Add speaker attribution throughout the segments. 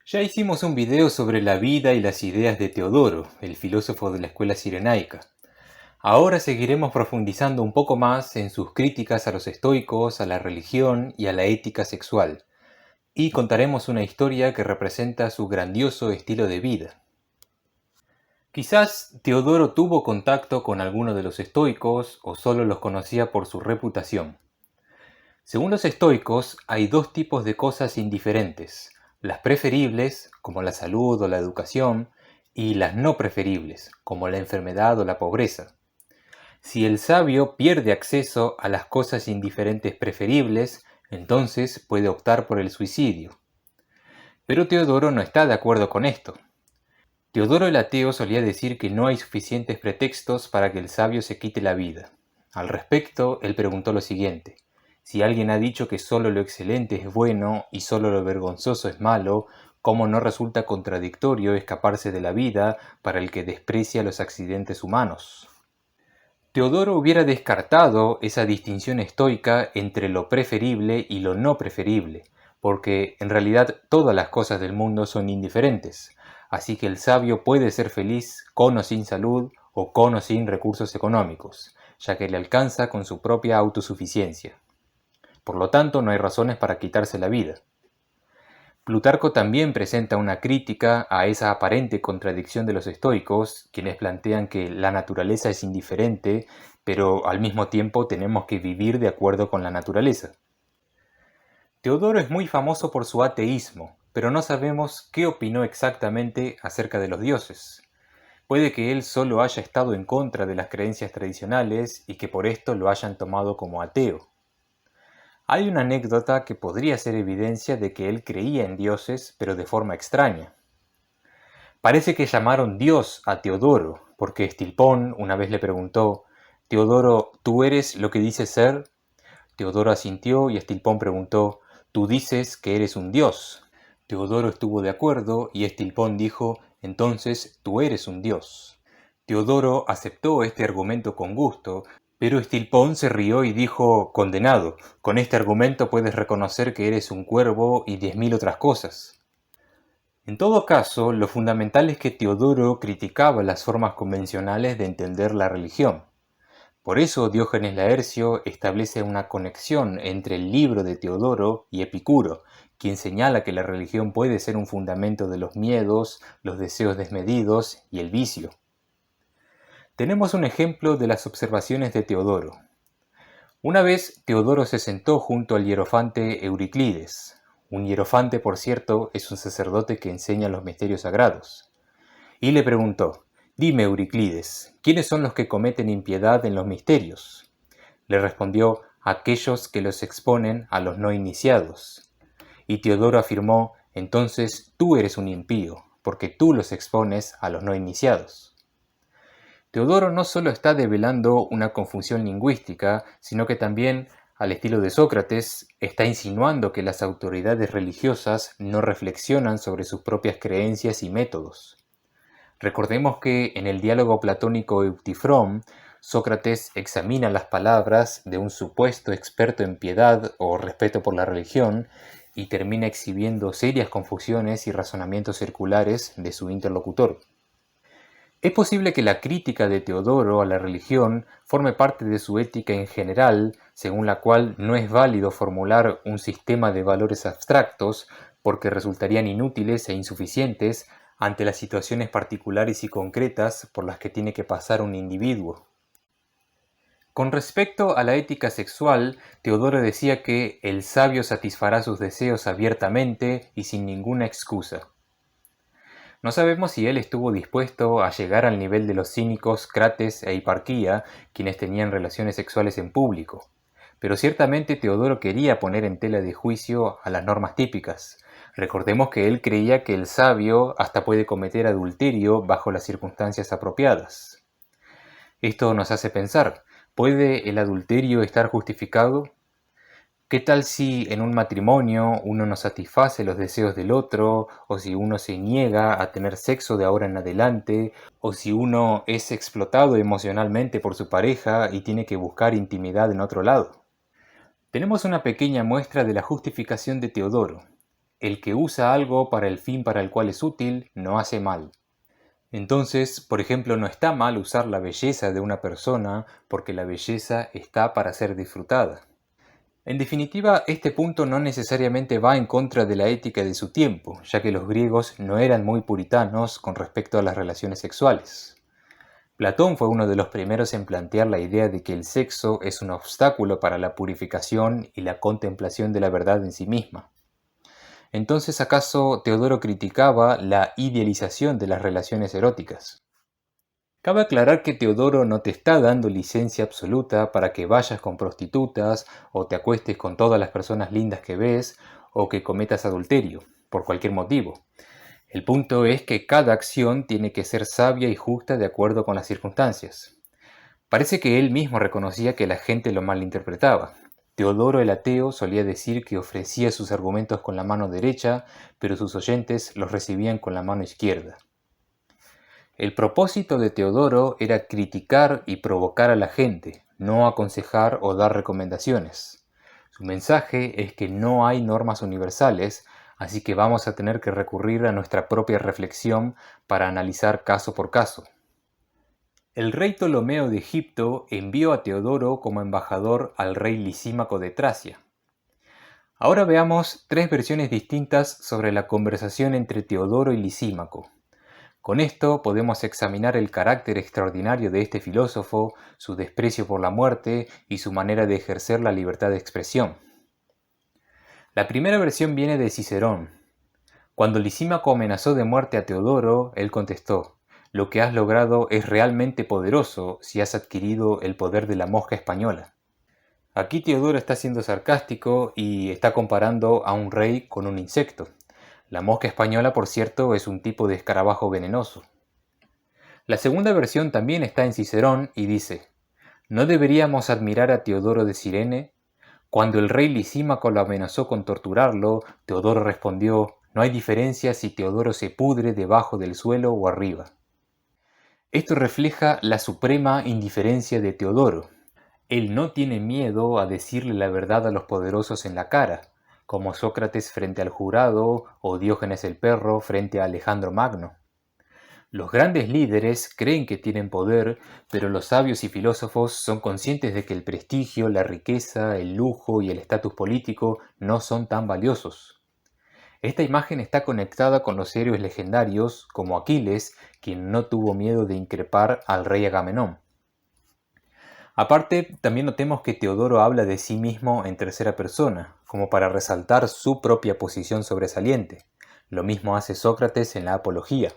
Speaker 1: Ya hicimos un video sobre la vida y las ideas de Teodoro, el filósofo de la escuela cirenaica. Ahora seguiremos profundizando un poco más en sus críticas a los estoicos, a la religión y a la ética sexual, y contaremos una historia que representa su grandioso estilo de vida. Quizás Teodoro tuvo contacto con alguno de los estoicos o solo los conocía por su reputación. Según los estoicos, hay dos tipos de cosas indiferentes: las preferibles, como la salud o la educación, y las no preferibles, como la enfermedad o la pobreza. Si el sabio pierde acceso a las cosas indiferentes preferibles, entonces puede optar por el suicidio. Pero Teodoro no está de acuerdo con esto. Teodoro el ateo solía decir que no hay suficientes pretextos para que el sabio se quite la vida. Al respecto, él preguntó lo siguiente: si alguien ha dicho que solo lo excelente es bueno y solo lo vergonzoso es malo, ¿cómo no resulta contradictorio escaparse de la vida para el que desprecia los accidentes humanos? Teodoro hubiera descartado esa distinción estoica entre lo preferible y lo no preferible, porque en realidad todas las cosas del mundo son indiferentes, así que el sabio puede ser feliz con o sin salud o con o sin recursos económicos, ya que le alcanza con su propia autosuficiencia. Por lo tanto, no hay razones para quitarse la vida. Plutarco también presenta una crítica a esa aparente contradicción de los estoicos, quienes plantean que la naturaleza es indiferente, pero al mismo tiempo tenemos que vivir de acuerdo con la naturaleza. Teodoro es muy famoso por su ateísmo, pero no sabemos qué opinó exactamente acerca de los dioses. Puede que él solo haya estado en contra de las creencias tradicionales y que por esto lo hayan tomado como ateo. Hay una anécdota que podría ser evidencia de que él creía en dioses, pero de forma extraña. Parece que llamaron Dios a Teodoro, porque Estilpón una vez le preguntó: «Teodoro, ¿tú eres lo que dices ser?». Teodoro asintió y Estilpón preguntó: «¿Tú dices que eres un dios?». Teodoro estuvo de acuerdo y Estilpón dijo: «Entonces tú eres un dios». Teodoro aceptó este argumento con gusto, pero Estilpón se rió y dijo: «Condenado, con este argumento puedes reconocer que eres un cuervo y 10.000 otras cosas». En todo caso, lo fundamental es que Teodoro criticaba las formas convencionales de entender la religión. Por eso Diógenes Laercio establece una conexión entre el libro de Teodoro y Epicuro, quien señala que la religión puede ser un fundamento de los miedos, los deseos desmedidos y el vicio. Tenemos un ejemplo de las observaciones de Teodoro. Una vez Teodoro se sentó junto al hierofante Euriclides. Un hierofante, por cierto, es un sacerdote que enseña los misterios sagrados. Y le preguntó: «Dime, Euriclides, ¿quiénes son los que cometen impiedad en los misterios?». Le respondió: «Aquellos que los exponen a los no iniciados». Y Teodoro afirmó: «Entonces tú eres un impío, porque tú los expones a los no iniciados». Teodoro no solo está develando una confusión lingüística, sino que también, al estilo de Sócrates, está insinuando que las autoridades religiosas no reflexionan sobre sus propias creencias y métodos. Recordemos que en el diálogo platónico Eutifrón, Sócrates examina las palabras de un supuesto experto en piedad o respeto por la religión y termina exhibiendo serias confusiones y razonamientos circulares de su interlocutor. Es posible que la crítica de Teodoro a la religión forme parte de su ética en general, según la cual no es válido formular un sistema de valores abstractos porque resultarían inútiles e insuficientes ante las situaciones particulares y concretas por las que tiene que pasar un individuo. Con respecto a la ética sexual, Teodoro decía que el sabio satisfará sus deseos abiertamente y sin ninguna excusa. No sabemos si él estuvo dispuesto a llegar al nivel de los cínicos Crates e Hiparquía, quienes tenían relaciones sexuales en público. Pero ciertamente Teodoro quería poner en tela de juicio a las normas típicas. Recordemos que él creía que el sabio hasta puede cometer adulterio bajo las circunstancias apropiadas. Esto nos hace pensar: ¿puede el adulterio estar justificado? ¿Qué tal si en un matrimonio uno no satisface los deseos del otro, o si uno se niega a tener sexo de ahora en adelante, o si uno es explotado emocionalmente por su pareja y tiene que buscar intimidad en otro lado? Tenemos una pequeña muestra de la justificación de Teodoro. el que usa algo para el fin para el cual es útil, no hace mal. Entonces, por ejemplo, no está mal usar la belleza de una persona porque la belleza está para ser disfrutada. En definitiva, este punto no necesariamente va en contra de la ética de su tiempo, ya que los griegos no eran muy puritanos con respecto a las relaciones sexuales. Platón fue uno de los primeros en plantear la idea de que el sexo es un obstáculo para la purificación y la contemplación de la verdad en sí misma. Entonces, ¿acaso Teodoro criticaba la idealización de las relaciones eróticas? Cabe aclarar que Teodoro no te está dando licencia absoluta para que vayas con prostitutas o te acuestes con todas las personas lindas que ves o que cometas adulterio, por cualquier motivo. El punto es que cada acción tiene que ser sabia y justa de acuerdo con las circunstancias. Parece que él mismo reconocía que la gente lo malinterpretaba. Teodoro el ateo solía decir que ofrecía sus argumentos con la mano derecha, pero sus oyentes los recibían con la mano izquierda. El propósito de Teodoro era criticar y provocar a la gente, no aconsejar o dar recomendaciones. Su mensaje es que no hay normas universales, así que vamos a tener que recurrir a nuestra propia reflexión para analizar caso por caso. El rey Ptolomeo de Egipto envió a Teodoro como embajador al rey Lisímaco de Tracia. Ahora veamos tres versiones distintas sobre la conversación entre Teodoro y Lisímaco. Con esto podemos examinar el carácter extraordinario de este filósofo, su desprecio por la muerte y su manera de ejercer la libertad de expresión. La primera versión viene de Cicerón. Cuando Lisímaco amenazó de muerte a Teodoro, él contestó: «Lo que has logrado es realmente poderoso si has adquirido el poder de la mosca española». Aquí Teodoro está siendo sarcástico y está comparando a un rey con un insecto. La mosca española, por cierto, es un tipo de escarabajo venenoso. La segunda versión también está en Cicerón y dice: «¿No deberíamos admirar a Teodoro de Cirene? Cuando el rey Lisímaco lo amenazó con torturarlo, Teodoro respondió: no hay diferencia si Teodoro se pudre debajo del suelo o arriba». Esto refleja la suprema indiferencia de Teodoro. Él no tiene miedo a decirle la verdad a los poderosos en la cara, como Sócrates frente al jurado o Diógenes el perro frente a Alejandro Magno. Los grandes líderes creen que tienen poder, pero los sabios y filósofos son conscientes de que el prestigio, la riqueza, el lujo y el estatus político no son tan valiosos. Esta imagen está conectada con los héroes legendarios, como Aquiles, quien no tuvo miedo de increpar al rey Agamenón. Aparte, también notemos que Teodoro habla de sí mismo en tercera persona, como para resaltar su propia posición sobresaliente. Lo mismo hace Sócrates en la Apología.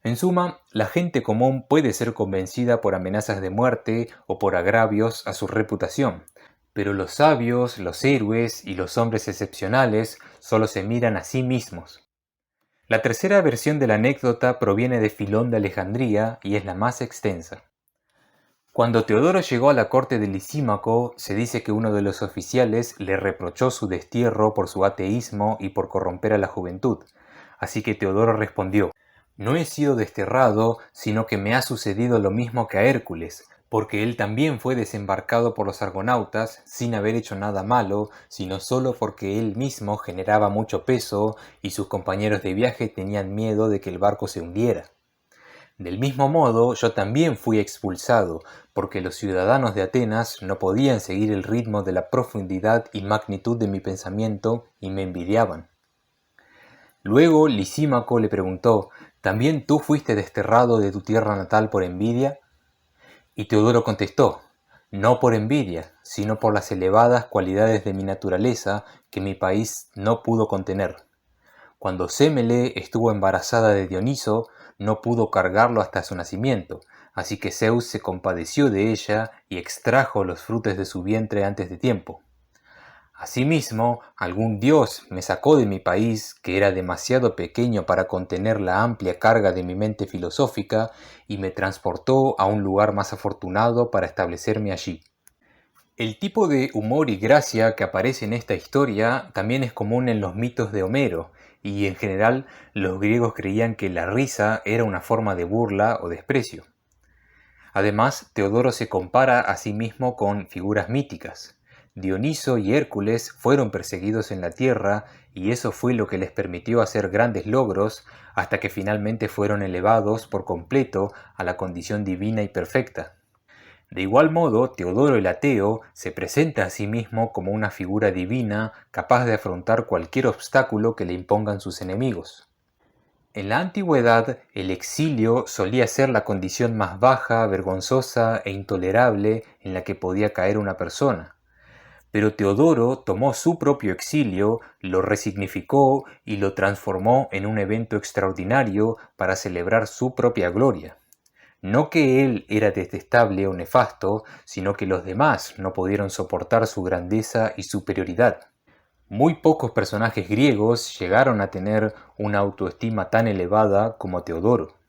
Speaker 1: En suma, la gente común puede ser convencida por amenazas de muerte o por agravios a su reputación, pero los sabios, los héroes y los hombres excepcionales solo se miran a sí mismos. La tercera versión de la anécdota proviene de Filón de Alejandría y es la más extensa. Cuando Teodoro llegó a la corte de Lisímaco, se dice que uno de los oficiales le reprochó su destierro por su ateísmo y por corromper a la juventud. Así que Teodoro respondió: «No he sido desterrado, sino que me ha sucedido lo mismo que a Hércules, porque él también fue desembarcado por los argonautas sin haber hecho nada malo, sino solo porque él mismo generaba mucho peso y sus compañeros de viaje tenían miedo de que el barco se hundiera. Del mismo modo, yo también fui expulsado, porque los ciudadanos de Atenas no podían seguir el ritmo de la profundidad y magnitud de mi pensamiento y me envidiaban». Luego Lisímaco le preguntó: «¿También tú fuiste desterrado de tu tierra natal por envidia?». Y Teodoro contestó: «No por envidia, sino por las elevadas cualidades de mi naturaleza que mi país no pudo contener. Cuando Sémele estuvo embarazada de Dioniso, no pudo cargarlo hasta su nacimiento, así que Zeus se compadeció de ella y extrajo los frutos de su vientre antes de tiempo. Asimismo, algún dios me sacó de mi país, que era demasiado pequeño para contener la amplia carga de mi mente filosófica, y me transportó a un lugar más afortunado para establecerme allí». El tipo de humor y gracia que aparece en esta historia también es común en los mitos de Homero, y en general los griegos creían que la risa era una forma de burla o desprecio. Además, Teodoro se compara a sí mismo con figuras míticas. Dioniso y Hércules fueron perseguidos en la tierra y eso fue lo que les permitió hacer grandes logros hasta que finalmente fueron elevados por completo a la condición divina y perfecta. De igual modo, Teodoro el Ateo se presenta a sí mismo como una figura divina capaz de afrontar cualquier obstáculo que le impongan sus enemigos. En la antigüedad, el exilio solía ser la condición más baja, vergonzosa e intolerable en la que podía caer una persona. Pero Teodoro tomó su propio exilio, lo resignificó y lo transformó en un evento extraordinario para celebrar su propia gloria. No que él era detestable o nefasto, sino que los demás no pudieron soportar su grandeza y superioridad. Muy pocos personajes griegos llegaron a tener una autoestima tan elevada como Teodoro.